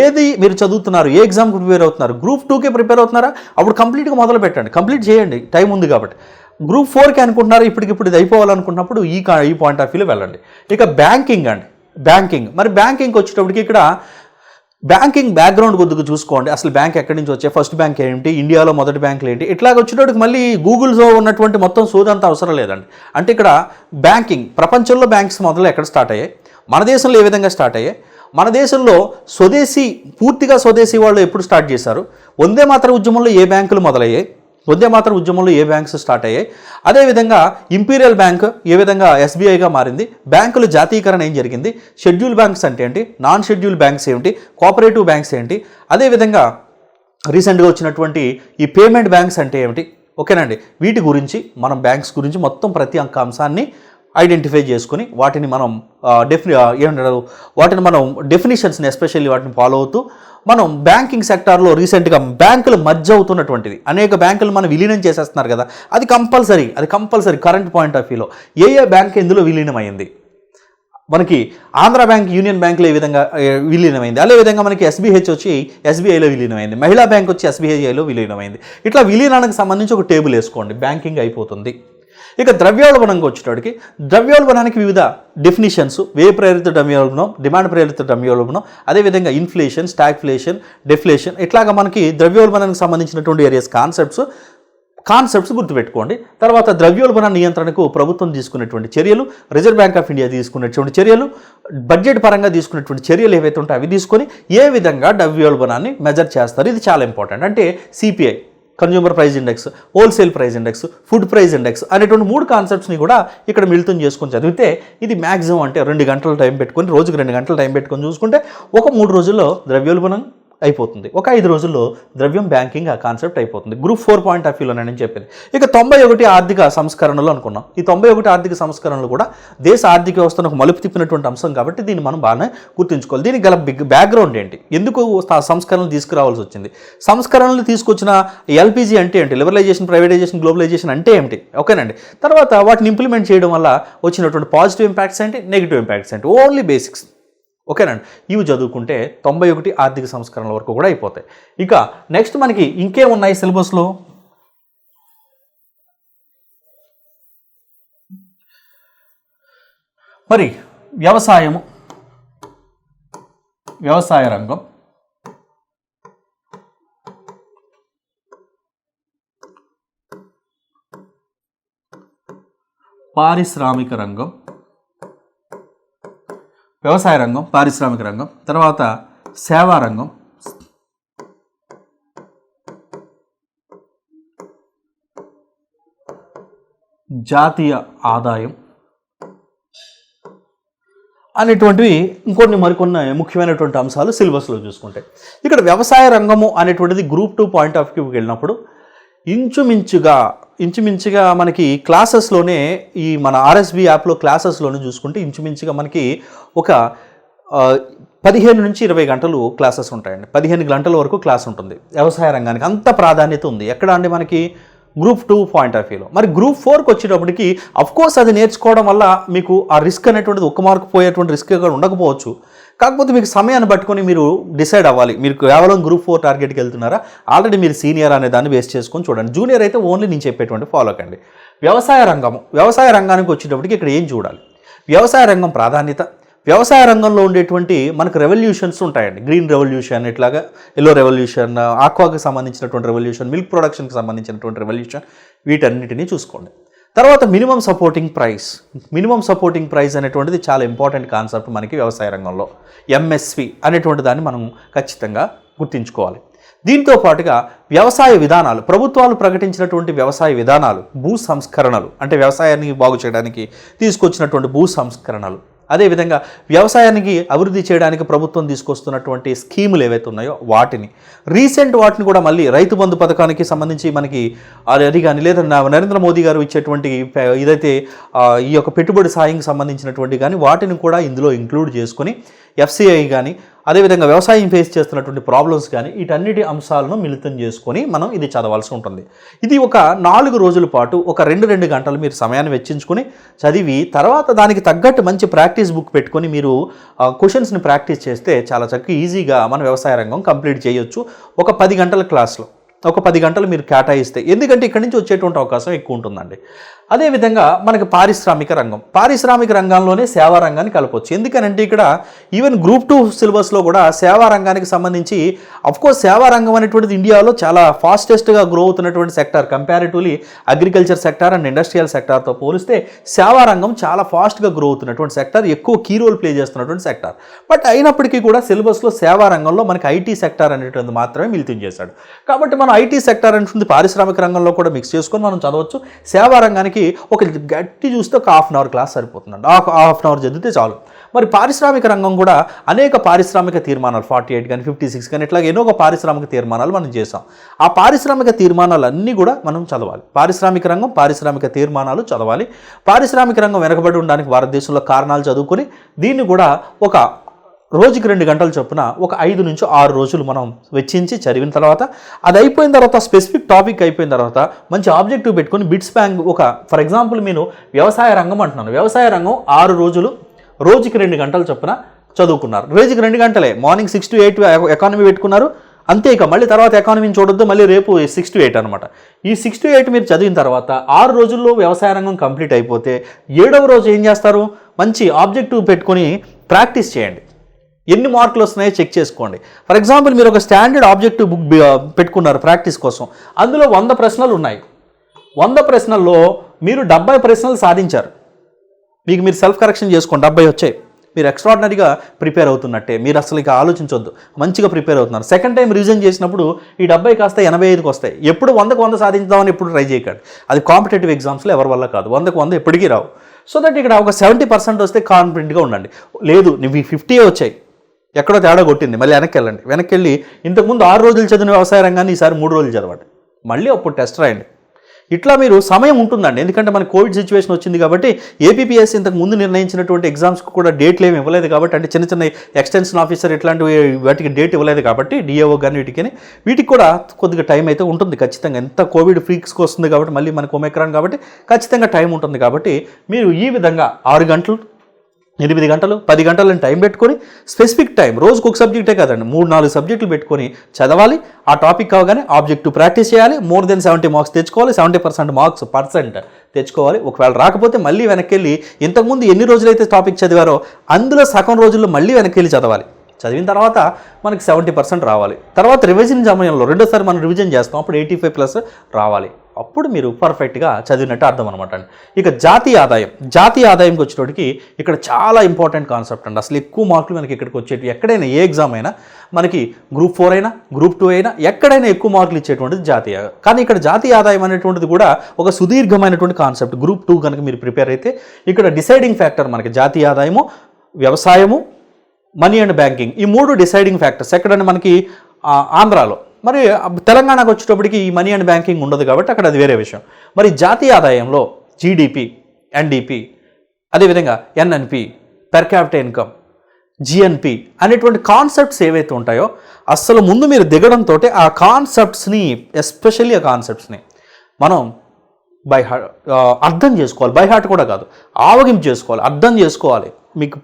ఏది మీరు చదువుతున్నారు, ఏ ఎగ్జామ్కి ప్రిపేర్ అవుతున్నారు, గ్రూప్ 2కే ప్రిపేర్ అవుతున్నారా, అప్పుడు కంప్లీట్గా మొదలు పెట్టండి, కంప్లీట్ చేయండి, టైం ఉంది కాబట్టి. గ్రూప్ 4కి అనుకుంటున్నారు, ఇప్పటికిప్పుడు ఇది అయిపోవాలనుకున్నప్పుడు ఈ పాయింట్ ఆఫ్ వ్యూలో వెళ్ళండి. ఇక బ్యాంకింగ్ అండి, మరి బ్యాంకింగ్కి వచ్చేటప్పటికి ఇక్కడ బ్యాంకింగ్ బ్యాక్గ్రౌండ్ కొద్దిగా చూసుకోండి. అసలు బ్యాంక్ ఎక్కడి నుంచి వచ్చాయి, ఫస్ట్ బ్యాంక్ ఏంటి, ఇండియాలో మొదటి బ్యాంకులు ఏంటి, ఇట్లాగ వచ్చేటప్పటికి మళ్ళీ గూగుల్లో ఉన్నటువంటి మొత్తం సోదంతా అవసరం లేదండి. అంటే ఇక్కడ బ్యాంకింగ్, ప్రపంచంలో బ్యాంక్స్ మొదలు ఎక్కడ స్టార్ట్ అయ్యాయి, మన దేశంలో ఏ విధంగా స్టార్ట్ అయ్యాయి, మన దేశంలో పూర్తిగా స్వదేశీ వాళ్ళు ఎప్పుడు స్టార్ట్ చేశారు, వందే మాతర ఉద్యమంలో ఏ బ్యాంకులు మొదలయ్యాయి, వందే మాతర ఉద్యమంలో ఏ బ్యాంక్స్ స్టార్ట్ అయ్యాయి, అదేవిధంగా ఇంపీరియల్ బ్యాంక్ ఏ విధంగా SBIగా మారింది, బ్యాంకుల జాతీయకరణ ఏం జరిగింది, షెడ్యూల్ బ్యాంక్స్ అంటే ఏంటి, నాన్ షెడ్యూల్ బ్యాంక్స్ ఏంటి, కోఆపరేటివ్ బ్యాంక్స్ ఏంటి, అదేవిధంగా రీసెంట్గా వచ్చినటువంటి ఈ పేమెంట్ బ్యాంక్స్ అంటే ఏమిటి, ఓకేనండి. వీటి గురించి మనం బ్యాంక్స్ గురించి మొత్తం ప్రతి అంశాన్ని ఐడెంటిఫై చేసుకుని వాటిని మనం వాటిని మనం డెఫినిషన్స్ని ఎస్పెషల్లీ వాటిని ఫాలో అవుతూ మనం బ్యాంకింగ్ సెక్టార్లో రీసెంట్గా బ్యాంకులు మర్జ్ అవుతున్నటువంటిది, అనేక బ్యాంకులు మనం విలీనం చేసేస్తున్నారు కదా, అది కంపల్సరీ కరెంట్ పాయింట్ ఆఫ్ వ్యూలో ఏ బ్యాంక్ ఎందులో విలీనమైంది, మనకి ఆంధ్ర బ్యాంక్ యూనియన్ బ్యాంకులో ఏ విధంగా విలీనమైంది, అదేవిధంగా మనకి SBH వచ్చి SBIలో విలీనమైంది, మహిళా బ్యాంక్ వచ్చి SBIలో విలీనమైంది. ఇట్లా విలీనానికి సంబంధించి ఒక టేబుల్ వేసుకోండి, బ్యాంకింగ్ అయిపోతుంది. ఇక ద్రవ్యోల్బణంకి వచ్చేటప్పటికి ద్రవ్యోల్బణానికి వివిధ డెఫినిషన్స్, వ్యయ ప్రేరిత ద్రవ్యోల్బణం, డిమాండ్ ప్రేరిత ద్రవ్యోల్బణం, అదేవిధంగా ఇన్ఫ్లేషన్, స్టాగ్ఫ్లేషన్, డెఫ్లేషన్, ఇట్లాగా మనకి ద్రవ్యోల్బణానికి సంబంధించినటువంటి ఏరియాస్ కాన్సెప్ట్స్ గుర్తుపెట్టుకోండి. తర్వాత ద్రవ్యోల్బణ నియంత్రణకు ప్రభుత్వం తీసుకున్నటువంటి చర్యలు, రిజర్వ్ బ్యాంక్ ఆఫ్ ఇండియా తీసుకున్నటువంటి చర్యలు, బడ్జెట్ పరంగా తీసుకున్నటువంటి చర్యలు ఏవైతే ఉంటాయో అవి తీసుకొని ఏ విధంగా ద్రవ్యోల్బణాన్ని మెజర్ చేస్తారు, ఇది చాలా ఇంపార్టెంట్. అంటే CPI, consumer price index, wholesale price index, food price index అనేటువంటి 3 కాన్సెప్ట్స్ని కూడా ఇక్కడ మిళితం చేసుకొని చదివితే ఇది మ్యాక్సిమం అంటే 2 గంటల టైం పెట్టుకొని, రోజుకి 2 గంటల టైం పెట్టుకొని చూసుకుంటే ఒక 3 రోజుల్లో ద్రవ్యోల్బణం అయిపోతుంది, ఒక 5 రోజుల్లో ద్రవ్యం బ్యాంకింగ్ ఆ కాన్సెప్ట్ అయిపోతుంది. గ్రూప్ 4 పాయింట్ ఆఫ్ వ్యూలో నేను చెప్పింది. ఇక 91 ఆర్థిక సంస్కరణలు అనుకున్నాం. ఈ 91 ఆర్థిక సంస్కరణలు కూడా దేశ ఆర్థిక వ్యవస్థను ఒక మలుపు తిప్పినటువంటి అంశం కాబట్టి దీన్ని మనం బాగానే గుర్తుంచుకోవాలి. దీనికి గల బ్యాక్గ్రౌండ్ ఏంటి, ఎందుకు సంస్కరణలు తీసుకురావాల్సి వచ్చింది, సంస్కరణలు తీసుకొచ్చిన LPG అంటే ఏంటి, లిబరలైజేషన్, ప్రైవేటైజేషన్, గ్లోబలైజేషన్ అంటే ఏమిటి, ఓకేనండి. తర్వాత వాటిని ఇంప్లిమెంట్ చేయడం వల్ల వచ్చినటువంటి పాజిటివ్ ఇంపాక్ట్స్ ఏంటి, నెగిటివ్ ఇంపాక్ట్స్ ఏంటి, ఓన్లీ బేసిక్స్, ఓకేనండి. ఇవి చదువుకుంటే 91 ఆర్థిక సంస్కరణల వరకు కూడా అయిపోతాయి. ఇక నెక్స్ట్ మనకి ఇంకేమున్నాయి సిలబస్లో, మరి వ్యవసాయ రంగం, పారిశ్రామిక రంగం, వ్యవసాయ రంగం, పారిశ్రామిక రంగం, తర్వాత సేవా రంగం, జాతీయ ఆదాయం అనేటువంటివి మరికొన్ని ముఖ్యమైనటువంటి అంశాలు సిలబస్లో చూసుకుంటే. ఇక్కడ వ్యవసాయ రంగము అనేటువంటిది గ్రూప్ 2 పాయింట్ ఆఫ్ వ్యూకి వెళ్ళినప్పుడు ఇంచుమించుగా మనకి క్లాసెస్లోనే ఈ మన RSB యాప్లో క్లాసెస్లోనే చూసుకుంటే ఇంచుమించుగా మనకి ఒక 15 నుంచి 20 గంటలు క్లాసెస్ ఉంటాయండి. 15 గంటల వరకు క్లాస్ ఉంటుంది. వ్యవసాయ రంగానికి అంత ప్రాధాన్యత ఉంది. ఎక్కడ అండి మనకి గ్రూప్ 2 పాయింట్ ఆఫ్ వ్యూలో. మరి గ్రూప్ 4కి వచ్చేటప్పటికి అఫ్కోర్స్ అది నేర్చుకోవడం వల్ల మీకు ఆ రిస్క్ అనేటువంటిది ఒక్క మార్కు పోయేటువంటి రిస్క్ ఉండకపోవచ్చు. కాకపోతే మీకు సమయాన్ని పట్టుకొని మీరు డిసైడ్ అవ్వాలి, మీరు కేవలం గ్రూప్ 4 టార్గెట్కి వెళ్తున్నారా, ఆల్రెడీ మీరు సీనియర్ అనే దాన్ని బేస్ చేసుకొని చూడండి. జూనియర్ అయితే ఓన్లీ నేను చెప్పేటువంటి ఫాలో కండి. వ్యవసాయ రంగానికి వచ్చేటప్పటికి ఇక్కడ ఏం చూడాలి, వ్యవసాయ రంగం ప్రాధాన్యత, వ్యవసాయ రంగంలో ఉండేటువంటి మనకు రెవల్యూషన్స్ ఉంటాయండి. గ్రీన్ రెవల్యూషన్, ఇట్లాగా ఎల్లో రెవల్యూషన్, ఆక్వాకి సంబంధించినటువంటి రెవల్యూషన్, మిల్క్ ప్రొడక్షన్కి సంబంధించినటువంటి రెవల్యూషన్, వీటన్నిటినీ చూసుకోండి. తర్వాత మినిమం సపోర్టింగ్ ప్రైస్ అనేటువంటిది చాలా ఇంపార్టెంట్ కాన్సెప్ట్ మనకి వ్యవసాయ రంగంలో. MSP అనేటువంటి దాన్ని మనం ఖచ్చితంగా గుర్తుంచుకోవాలి. దీంతో పాటుగా వ్యవసాయ విధానాలు, ప్రభుత్వాలు ప్రకటించినటువంటి వ్యవసాయ విధానాలు, భూ సంస్కరణలు అంటే వ్యవసాయాన్ని బాగు చేయడానికి తీసుకొచ్చినటువంటి భూ సంస్కరణలు, అదేవిధంగా వ్యవసాయానికి అభివృద్ధి చేయడానికి ప్రభుత్వం తీసుకొస్తున్నటువంటి స్కీములు ఏవైతే ఉన్నాయో వాటిని వాటిని కూడా మళ్ళీ రైతు బంధు పథకానికి సంబంధించి మనకి అది కానీ లేదా నరేంద్ర మోదీ గారు ఇచ్చేటువంటి ఇదైతే ఈ యొక్క పెట్టుబడి సాయంకి సంబంధించినటువంటి కానీ వాటిని కూడా ఇందులో ఇంక్లూడ్ చేసుకొని FCI కానీ అదేవిధంగా వ్యవసాయం ఫేస్ చేస్తున్నటువంటి ప్రాబ్లమ్స్ కానీ వీటన్నిటి అంశాలను మిళితం చేసుకొని మనం ఇది చదవాల్సి ఉంటుంది. ఇది ఒక 4 రోజుల పాటు ఒక 2 గంటలు మీరు సమయాన్ని వెచ్చించుకొని చదివి తర్వాత దానికి తగ్గట్టు మంచి ప్రాక్టీస్ బుక్ పెట్టుకొని మీరు క్వశ్చన్స్ని ప్రాక్టీస్ చేస్తే చాలా చక్కగా ఈజీగా మన వ్యవసాయ రంగం కంప్లీట్ చేయొచ్చు ఒక 10 గంటల క్లాస్లో. ఒక 10 గంటలు మీరు కేటాయిస్తే, ఎందుకంటే ఇక్కడి నుంచి వచ్చేటువంటి అవకాశం ఎక్కువ ఉంటుందండి. అదేవిధంగా మనకి పారిశ్రామిక రంగంలోనే సేవా రంగాన్ని కలపవచ్చు. ఎందుకనంటే ఇక్కడ ఈవెన్ గ్రూప్ 2 సిలబస్లో కూడా సేవా రంగానికి సంబంధించి అఫ్కోర్స్ సేవా రంగం అనేటువంటిది ఇండియాలో చాలా ఫాస్టెస్ట్గా గ్రో అవుతున్నటువంటి sector. Comparatively agriculture sector and industrial సెక్టార్తో పోలిస్తే సేవా రంగం చాలా ఫాస్ట్గా గ్రో అవుతున్నటువంటి సెక్టార్, ఎక్కువ కీ రోల్ ప్లే చేస్తున్నటువంటి సెక్టార్. బట్ అయినప్పటికీ కూడా సిలబస్లో సేవా రంగంలో మనకి IT సెక్టార్ అనేటువంటిది మాత్రమే మిళితం చేశాడు. కాబట్టి మనం IT సెక్టార్ అనేది పారిశ్రామిక రంగంలో కూడా మిక్స్ చేసుకొని మనం చదవచ్చు. సేవా రంగానికి ఒక గట్టి చూస్తే ఒక ½ అవర్ క్లాస్ సరిపోతుందండి. ½ అవర్ చదివితే చాలు. మరి పారిశ్రామిక రంగం కూడా అనేక పారిశ్రామిక తీర్మానాలు 48 కానీ 56 కానీ ఇట్లా ఎన్నో ఒక పారిశ్రామిక తీర్మానాలు మనం చేసాం. ఆ పారిశ్రామిక తీర్మానాలన్నీ కూడా మనం చదవాలి. పారిశ్రామిక తీర్మానాలు చదవాలి. పారిశ్రామిక రంగం వెనకబడి ఉండడానికి భారతదేశంలో కారణాలు చదువుకొని దీన్ని కూడా ఒక రోజుకి 2 గంటలు చొప్పున ఒక 5 నుంచి 6 రోజులు మనం వెచ్చించి చదివిన తర్వాత అది అయిపోయిన తర్వాత స్పెసిఫిక్ టాపిక్ అయిపోయిన తర్వాత మంచి ఆబ్జెక్టివ్ పెట్టుకొని బిట్స్ బ్యాంక్ ఒక ఫర్ ఎగ్జాంపుల్ నేను వ్యవసాయ రంగం అంటున్నాను. వ్యవసాయ రంగం 6 రోజులు రోజుకి 2 గంటలు చొప్పున చదువుకున్నారు. రోజుకి 2 గంటలే. మార్నింగ్ 6 to 8 ఎకానమీ పెట్టుకున్నారు. అంతే. ఇక మళ్ళీ తర్వాత ఎకానమీని చూడొద్దు, మళ్ళీ రేపు 6 to 8 అనమాట. ఈ 6 to 8 మీరు చదివిన తర్వాత 6 రోజుల్లో వ్యవసాయ రంగం కంప్లీట్ అయిపోతే 7వ రోజు ఏం చేస్తారు? మంచి ఆబ్జెక్టివ్ పెట్టుకొని ప్రాక్టీస్ చేయండి. ఎన్ని మార్కులు వస్తున్నాయో చెక్ చేసుకోండి. ఫర్ ఎగ్జాంపుల్ మీరు ఒక స్టాండర్డ్ ఆబ్జెక్టివ్ బుక్ పెట్టుకున్నారు ప్రాక్టీస్ కోసం. అందులో 100 ప్రశ్నలు ఉన్నాయి. 100 ప్రశ్నల్లో మీరు 70 ప్రశ్నలు సాధించారు. మీరు సెల్ఫ్ కరెక్షన్ చేసుకోండి. 70 వచ్చాయి. మీరు ఎక్స్ట్రాడినరీగా ప్రిపేర్ అవుతున్నట్టే. మీరు అసలు ఇక ఆలోచించొద్దు, మంచిగా ప్రిపేర్ అవుతున్నారు. సెకండ్ టైం రివిజన్ చేసినప్పుడు ఈ 70 కాస్త 85కి వస్తాయి. ఎప్పుడు 100కు 100 సాధించుదామని ఎప్పుడు ట్రై చేయకండి. అది కాంపిటేటివ్ ఎగ్జామ్స్లో ఎవరి వల్ల కాదు. 100కు 100 ఎప్పటికీ రావు. సో దట్ ఇక్కడ ఒక 70% వస్తే కాన్ఫిడెంట్గా ఉండండి. లేదు నువ్వు 50 వచ్చాయి, ఎక్కడో తేడా కొట్టింది, మళ్ళీ వెనక్కి వెళ్ళి ఇంతకుముందు 6 రోజులు చదివిన వ్యవసాయ రంగాన్ని ఈసారి 3 రోజులు చదవండి. మళ్ళీ అప్పుడు టెస్ట్ రాయండి. ఇట్లా మీరు సమయం ఉంటుందండి. ఎందుకంటే మన కోవిడ్ సిచ్యువేషన్ వచ్చింది కాబట్టి ఏపీపీఎస్సీ ఇంతకు ముందు నిర్ణయించినటువంటి ఎగ్జామ్స్కి కూడా డేట్లు ఏమి ఇవ్వలేదు కాబట్టి, అంటే చిన్న చిన్న ఎక్స్టెన్షన్ ఆఫీసర్ ఇట్లాంటివి వాటికి డేట్ ఇవ్వలేదు కాబట్టి డిఏఓ కానీ వీటికి కూడా కొద్దిగా టైం అయితే ఉంటుంది ఖచ్చితంగా. ఎంత కోవిడ్ ఫ్రీక్స్కి వస్తుంది కాబట్టి, మళ్ళీ మనకు ఒమిక్రాన్ కాబట్టి ఖచ్చితంగా టైం ఉంటుంది. కాబట్టి మీరు ఈ విధంగా 6 గంటలు 8 గంటలు 10 గంటలని టైం పెట్టుకొని స్పెసిఫిక్ టైం రోజుకు ఒక సబ్జెక్టే కదండి, 3-4 సబ్జెక్టులు పెట్టుకొని చదవాలి. ఆ టాపిక్ కాగానే ఆబ్జెక్టివ్ ప్రాక్టీస్ చేయాలి. మోర్ దెన్ 70 మార్క్స్ తెచ్చుకోవాలి. 70% మార్క్స్ తెచ్చుకోవాలి. ఒకవేళ రాకపోతే మళ్ళీ వెనక్కి వెళ్ళి ఇంతకుముందు ఎన్ని రోజులైతే టాపిక్ చదివారో అందులో సగం రోజుల్లో మళ్ళీ వెనక్కి వెళ్ళి చదవాలి. చదివిన తర్వాత మనకి 70% రావాలి. తర్వాత రివిజన్ సమయంలో రెండోసారి మనం రివిజన్ చేస్తాం, అప్పుడు 85+ రావాలి. అప్పుడు మీరు పర్ఫెక్ట్గా చదివినట్టు అర్థం అనమాట అండి. ఇక జాతీయ ఆదాయంకి వచ్చేటప్పటికి ఇక్కడ చాలా ఇంపార్టెంట్ కాన్సెప్ట్ అండి. అసలు ఎక్కువ మార్కులు మనకి ఇక్కడికి వచ్చేటి ఎక్కడైనా ఏ ఎగ్జామ్ అయినా మనకి గ్రూప్ 4 అయినా గ్రూప్ 2 అయినా ఎక్కడైనా ఎక్కువ మార్కులు ఇచ్చేటువంటిది జాతీయ. కానీ ఇక్కడ జాతీయ ఆదాయం అనేటువంటిది కూడా ఒక సుదీర్ఘమైనటువంటి కాన్సెప్ట్. గ్రూప్ 2 కనుక మీరు ప్రిపేర్ అయితే ఇక్కడ డిసైడింగ్ ఫ్యాక్టర్ మనకి జాతీయ ఆదాయము, వ్యవసాయము, మనీ అండ్ బ్యాంకింగ్, ఈ 3 డిసైడింగ్ ఫ్యాక్టర్స్. ఎక్కడంటే మనకి ఆంధ్రాలో. మరి తెలంగాణకు వచ్చేటప్పటికి ఈ మనీ అండ్ బ్యాంకింగ్ ఉండదు కాబట్టి అక్కడ అది వేరే విషయం. మరి జాతీయ ఆదాయంలో జీడిపి, ఎన్డిపి, అదేవిధంగా NNP, per capital income, GNP అనేటువంటి కాన్సెప్ట్స్ ఏవైతే ఉంటాయో అసలు ముందు మీరు దిగడంతో ఆ కాన్సెప్ట్స్ని, ఎస్పెషల్లీ ఆ కాన్సెప్ట్స్ని మనం అర్థం చేసుకోవాలి. బై హార్ట్ కూడా కాదు, ఆవగింపు చేసుకోవాలి, అర్థం చేసుకోవాలి. మీకు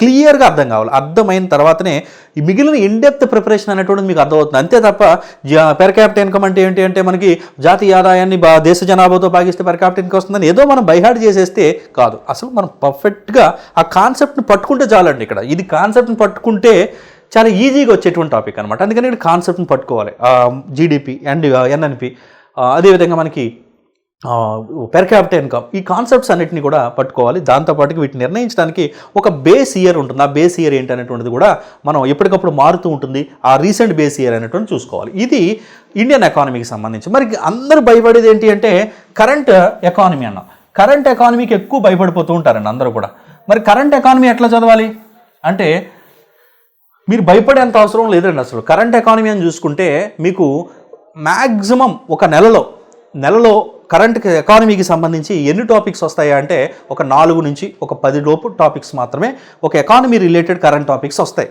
క్లియర్గా అర్థం కావాలి. అర్థమైన తర్వాతనే ఈ మిగిలిన ఇన్డెప్త్ ప్రిపరేషన్ అనేటువంటిది మీకు అర్థమవుతుంది. అంతే తప్ప పెర్ క్యాపిటల్ ఇన్కమ్ అంటే ఏంటి అంటే మనకి జాతీయ ఆదాయాన్ని దేశ జనాభాతో భాగిస్తే పెర్ క్యాపిటల్ ఇన్కమ్ వస్తుందని ఏదో మనం బైహార్ట్ చేసేస్తే కాదు. అసలు మనం పర్ఫెక్ట్గా ఆ కాన్సెప్ట్ని పట్టుకుంటే చాలండి. ఇక్కడ ఇది కాన్సెప్ట్ని పట్టుకుంటే చాలా ఈజీగా వచ్చేటువంటి టాపిక్ అనమాట. అందుకని ఇక్కడ కాన్సెప్ట్ని పట్టుకోవాలి. జీడిపి అండ్ ఎన్ఎన్పి, అదేవిధంగా మనకి పెర్ క్యాపిటల్ ఇన్కమ్, ఈ కాన్సెప్ట్స్ అన్నిటిని కూడా పట్టుకోవాలి. దాంతోపాటుకి వీటిని నిర్ణయించడానికి ఒక బేస్ ఇయర్ ఉంటుంది. ఆ బేస్ ఇయర్ ఏంటి అనేటువంటిది కూడా మనం ఎప్పటికప్పుడు మారుతూ ఉంటుంది. ఆ రీసెంట్ బేస్ ఇయర్ అనేటువంటి చూసుకోవాలి. ఇది ఇండియన్ ఎకానమీకి సంబంధించి. మరి అందరూ భయపడేది ఏంటి అంటే కరెంట్ ఎకానమీ అన్నాం. కరెంట్ ఎకానమీకి ఎక్కువ భయపడిపోతూ ఉంటారండి అందరూ కూడా. మరి కరెంట్ ఎకానమీ ఎట్లా చదవాలి అంటే మీరు భయపడేంత అవసరం లేదండి. అసలు కరెంట్ ఎకానమీ అని చూసుకుంటే మీకు మ్యాక్సిమం ఒక నెలలో కరెంట్ ఎకానమీకి సంబంధించి ఎన్ని టాపిక్స్ వస్తాయా అంటే ఒక 4 నుంచి ఒక 10 లోపు టాపిక్స్ మాత్రమే ఒక ఎకానమీ రిలేటెడ్ కరెంట్ టాపిక్స్ వస్తాయి.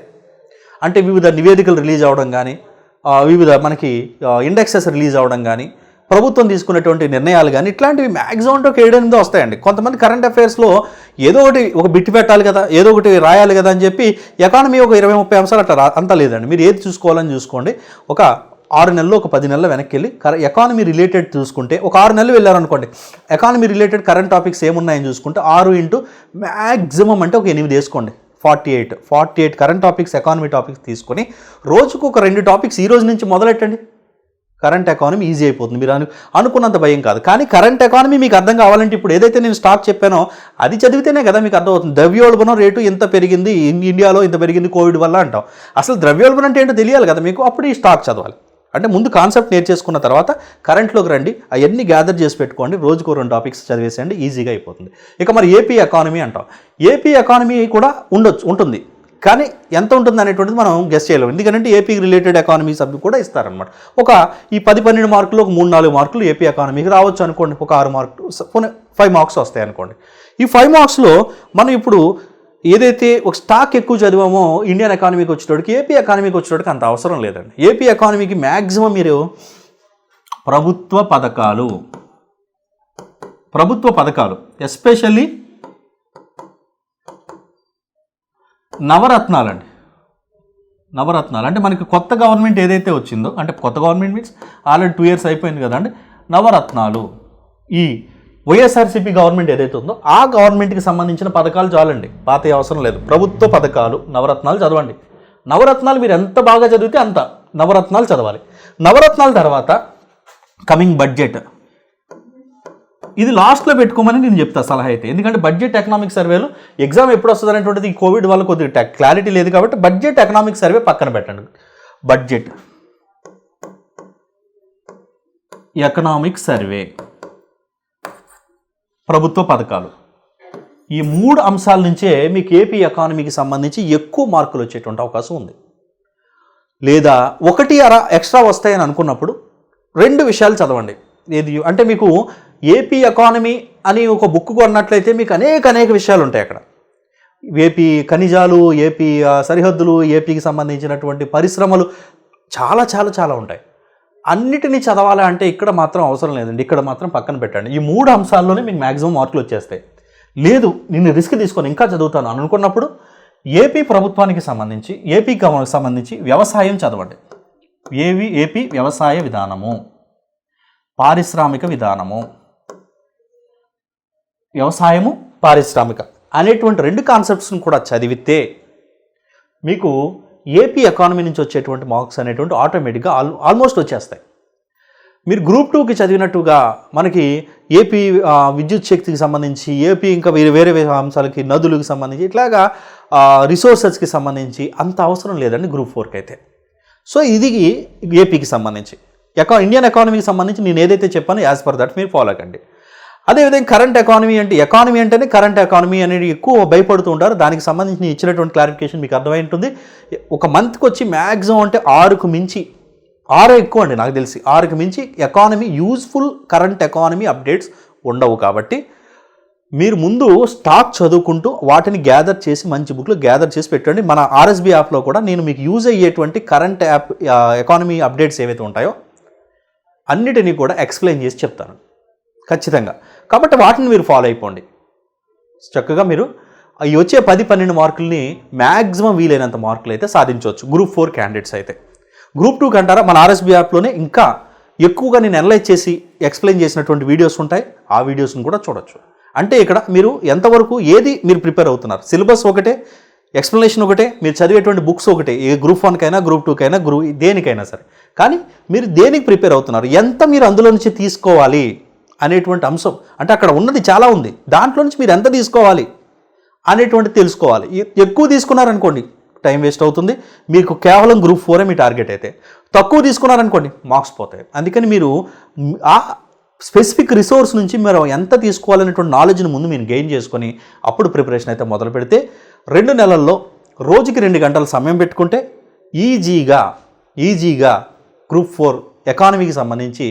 అంటే వివిధ నివేదికలు రిలీజ్ అవ్వడం కానీ, వివిధ మనకి ఇండెక్సెస్ రిలీజ్ అవ్వడం కానీ, ప్రభుత్వం తీసుకున్నటువంటి నిర్ణయాలు కానీ ఇట్లాంటివి మ్యాక్సిమం ఒక 7-8 వస్తాయండి. కొంతమంది కరెంట్ అఫైర్స్లో ఏదో ఒకటి ఒక బిట్ పెట్టాలి కదా, ఏదో ఒకటి రాయాలి కదా అని చెప్పి ఎకానమీ ఒక 20-30 అంశాలు అట్లా అంతా లేదండి. మీరు ఏది చూసుకోవాలని చూసుకోండి. ఒక 6 నెలలు ఒక 10 నెలలు వెనక్కి వెళ్ళి ఎకానమీ రిలేటెడ్ చూసుకుంటే ఒక 6 నెలలు వెళ్ళారనుకోండి, ఎకానమీ రిలేటెడ్ కరెంట్ టాపిక్స్ ఏమున్నాయని చూసుకుంటే 6 ఇంటూ మ్యాక్సిమం అంటే ఒక 8 వేసుకోండి. 48 కరెంట్ టాపిక్స్ ఎకానమీ టాపిక్స్ తీసుకొని రోజుకు ఒక 2 టాపిక్స్ ఈ రోజు నుంచి మొదలెట్టండి. కరెంట్ ఎకానమీ ఈజీ అయిపోతుంది. మీరు అనుకున్నంత భయం కాదు. కానీ కరెంట్ ఎకానమీ మీకు అర్థం కావాలంటే ఇప్పుడు ఏదైతే నేను స్టాక్ చెప్పానో అది చదివితేనే కదా మీకు అర్థమవుతుంది. ద్రవ్యోల్బణం రేటు ఎంత పెరిగింది, ఇండియాలో ఇంత పెరిగింది కోవిడ్ వల్ల అంటాం. అసలు ద్రవ్యోల్బణం అంటే ఏంటో తెలియాలి కదా మీకు. అప్పుడు ఈ స్టాక్ చదవాలి. అంటే ముందు కాన్సెప్ట్ నేర్చేసుకున్న తర్వాత కరెంట్లోకి రండి, అవన్నీ గ్యాదర్ చేసి పెట్టుకోండి. రోజుకు 2 టాపిక్స్ చదివేసేయండి, ఈజీగా అయిపోతుంది. ఇక మరి ఏపీ ఎకానమీ అంటాం. ఏపీ ఎకానమీ కూడా ఉంటుంది, కానీ ఎంత ఉంటుంది అనేటువంటిది మనం గెస్ చేయలేము. ఎందుకంటే ఏపీ రిలేటెడ్ ఎకానమీ సబ్జెక్ట్ కూడా ఇస్తారనమాట. ఒక ఈ 10-12 మార్కులు ఒక 3-4 మార్కులు ఏపీ ఎకానమీకి రావచ్చు అనుకోండి. ఒక 6 మార్కులు 5 మార్క్స్ వస్తాయి అనుకోండి. ఈ 5 మార్క్స్లో మనం ఇప్పుడు ఏదైతే ఒక స్టాక్ ఎక్కువ చదివామో ఇండియన్ ఎకానమీకి వచ్చేటోడికి ఏపీ ఎకానమీకి వచ్చేటోడికి అంత అవసరం లేదండి. ఏపీ ఎకానమీకి మ్యాక్సిమం మీరు ప్రభుత్వ పథకాలు ఎస్పెషల్లీ నవరత్నాలు అంటే మనకి కొత్త గవర్నమెంట్ ఏదైతే వచ్చిందో, అంటే కొత్త గవర్నమెంట్ మీన్స్ ఆల్రెడీ 2 years అయిపోయింది కదండి. నవరత్నాలు ఈ వైఎస్ఆర్సీపీ గవర్నమెంట్ ఏదైతే ఉందో ఆ గవర్నమెంట్కి సంబంధించిన పథకాలు చాలండి, పాత అవసరం లేదు. ప్రభుత్వ పథకాలు నవరత్నాలు చదవండి. నవరత్నాలు మీరు ఎంత బాగా చదివితే అంత నవరత్నాలు చదవాలి. నవరత్నాల తర్వాత కమింగ్ బడ్జెట్, ఇది లాస్ట్లో పెట్టుకోమని నేను చెప్తా సలహా అయితే. ఎందుకంటే బడ్జెట్ ఎకనామిక్ సర్వేలు ఎగ్జామ్ ఎప్పుడు వస్తుంది అనేటువంటిది ఈ కోవిడ్ వల్ల కొద్దిగా క్లారిటీ లేదు కాబట్టి బడ్జెట్ ఎకనామిక్ సర్వే పక్కన పెట్టండి. బడ్జెట్ ఎకనామిక్ సర్వే, ప్రభుత్వ పథకాలు, ఈ 3 అంశాల నుంచే మీకు ఏపీ ఎకానమీకి సంబంధించి ఎక్కువ మార్కులు వచ్చేటువంటి అవకాశం ఉంది. లేదా 1 ఎక్స్ట్రా వస్తాయని అనుకున్నప్పుడు 2 విషయాలు చదవండి. ఏది అంటే మీకు ఏపీ ఎకానమీ అని ఒక బుక్ కొన్నట్లయితే మీకు అనేక విషయాలు ఉంటాయి అక్కడ. ఏపీ ఖనిజాలు, ఏపీ సరిహద్దులు, ఏపీకి సంబంధించినటువంటి పరిశ్రమలు చాలా ఉంటాయి. అన్నిటినీ చదవాలి అంటే ఇక్కడ మాత్రం అవసరం లేదండి. ఇక్కడ మాత్రం పక్కన పెట్టండి. ఈ 3 అంశాల్లోనే మీకు మ్యాక్సిమం మార్కులు వచ్చేస్తాయి. లేదు నేను రిస్క్ తీసుకొని ఇంకా చదువుతాను అనుకున్నప్పుడు ఏపీ ప్రభుత్వానికి సంబంధించి, ఏపీకి సంబంధించి వ్యవసాయం చదవండి. ఏపీ వ్యవసాయ విధానము, పారిశ్రామిక విధానము, వ్యవసాయము పారిశ్రామిక అనేటువంటి 2 కాన్సెప్ట్స్ని కూడా చదివితే మీకు ఏపీ ఎకానమీ నుంచి వచ్చేటువంటి మార్క్స్ అనేటువంటి ఆటోమేటిక్గా ఆల్మోస్ట్ వచ్చేస్తాయి. మీరు గ్రూప్ 2కి చదివినట్టుగా మనకి ఏపీ విద్యుత్ శక్తికి సంబంధించి, ఏపీ ఇంకా వేరే అంశాలకి, నదులకు సంబంధించి ఇట్లాగా రిసోర్సెస్కి సంబంధించి అంత అవసరం లేదండి గ్రూప్ 4కి అయితే. సో ఇది ఏపీకి సంబంధించి. ఇండియన్ ఎకానమీకి సంబంధించి నేను ఏదైతే చెప్పానో యాజ్ పర్ దట్ మీరు ఫాలో కండి. అదేవిధంగా కరెంట్ ఎకానమీ అంటేనే కరెంట్ ఎకానమీ అనేది ఎక్కువ భయపడుతూ ఉంటారు. దానికి సంబంధించి ఇచ్చినటువంటి క్లారిఫికేషన్ మీకు అర్థమై ఉంటుంది. ఒక మంత్కి వచ్చి మ్యాక్సిమం అంటే 6కు మించి, 6 ఎక్కువ అండి నాకు తెలిసి, 6కి మించి economy useful current economy updates ఉండవు. కాబట్టి మీరు ముందు స్టాక్ చదువుకుంటూ వాటిని గ్యాదర్ చేసి మంచి బుక్లో గ్యాదర్ చేసి పెట్టండి. మన ఆర్ఎస్బీ యాప్లో కూడా నేను మీకు యూజ్ అయ్యేటువంటి కరెంట్ ఎకానమీ అప్డేట్స్ ఏవైతే ఉంటాయో అన్నిటినీ కూడా ఎక్స్ప్లెయిన్ చేసి చెప్తాను ఖచ్చితంగా. కాబట్టి వాటిని మీరు ఫాలో అయిపోండి. చక్కగా మీరు ఈ వచ్చే 10-12 మార్కుల్ని మ్యాక్సిమం వీలైనంత మార్కులు అయితే సాధించవచ్చు గ్రూప్ 4 క్యాండిడేట్స్ అయితే. గ్రూప్ 2 కంటారా, మన ఆర్ఎస్బీ యాప్లోనే ఇంకా ఎక్కువగా నేను అనలైజ్ చేసి ఎక్స్ప్లెయిన్ చేసినటువంటి వీడియోస్ ఉంటాయి. ఆ వీడియోస్ని కూడా చూడొచ్చు. అంటే ఇక్కడ మీరు ఎంతవరకు ఏది మీరు ప్రిపేర్ అవుతున్నారు, సిలబస్ ఒకటే, ఎక్స్ప్లెనేషన్ ఒకటే, మీరు చదివేటువంటి బుక్స్ ఒకటే, ఏ గ్రూప్ 1కైనా గ్రూప్ 2కైనా దేనికైనా సరే. కానీ మీరు దేనికి ప్రిపేర్ అవుతున్నారు, ఎంత మీరు అందులో నుంచి తీసుకోవాలి అనేటువంటి అంశం, అంటే అక్కడ ఉన్నది చాలా ఉంది, దాంట్లో నుంచి మీరు ఎంత తీసుకోవాలి అనేటువంటి తెలుసుకోవాలి. ఎక్కువ తీసుకున్నారనుకోండి టైం వేస్ట్ అవుతుంది. మీకు కేవలం గ్రూప్ 4 మీ టార్గెట్ అయితే, తక్కువ తీసుకున్నారనుకోండి మార్క్స్ పోతాయి. అందుకని మీరు ఆ స్పెసిఫిక్ రిసోర్స్ నుంచి మీరు ఎంత తీసుకోవాలనేటువంటి నాలెడ్జ్ని ముందు మీరు గెయిన్ చేసుకొని అప్పుడు ప్రిపరేషన్ అయితే మొదలు పెడితే 2 నెలల్లో రోజుకి 2 గంటల సమయం పెట్టుకుంటే ఈజీగా గ్రూప్ 4 ఎకానమీకి సంబంధించి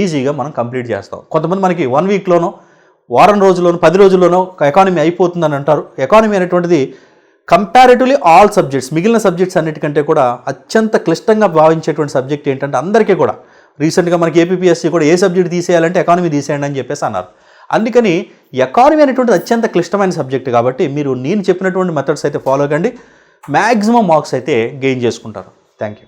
ఈజీగా మనం కంప్లీట్ చేస్తాం. కొంతమంది మనకి 1 వీక్లోనో వారం రోజుల్లోనో 10 రోజుల్లోనో ఎకానమీ అయిపోతుందని అంటారు. ఎకానమీ అనేటువంటిది కంపారిటివ్లీ ఆల్ సబ్జెక్ట్స్, మిగిలిన సబ్జెక్ట్స్ అన్నిటికంటే కూడా అత్యంత క్లిష్టంగా భావించేటువంటి సబ్జెక్ట్ ఏంటంటే అందరికీ కూడా రీసెంట్గా మనకి ఏపీపీఎస్సీ కూడా ఏ సబ్జెక్ట్ తీసేయాలంటే ఎకానమీ తీసేయండి అని చెప్పేసి అన్నారు. అందుకని ఎకానమీ అనేటువంటిది అత్యంత క్లిష్టమైన సబ్జెక్ట్ కాబట్టి మీరు నేను చెప్పినటువంటి మెథడ్స్ అయితే ఫాలో కండి, మ్యాక్సిమం మార్క్స్ అయితే గెయిన్ చేసుకుంటారు. Thank you.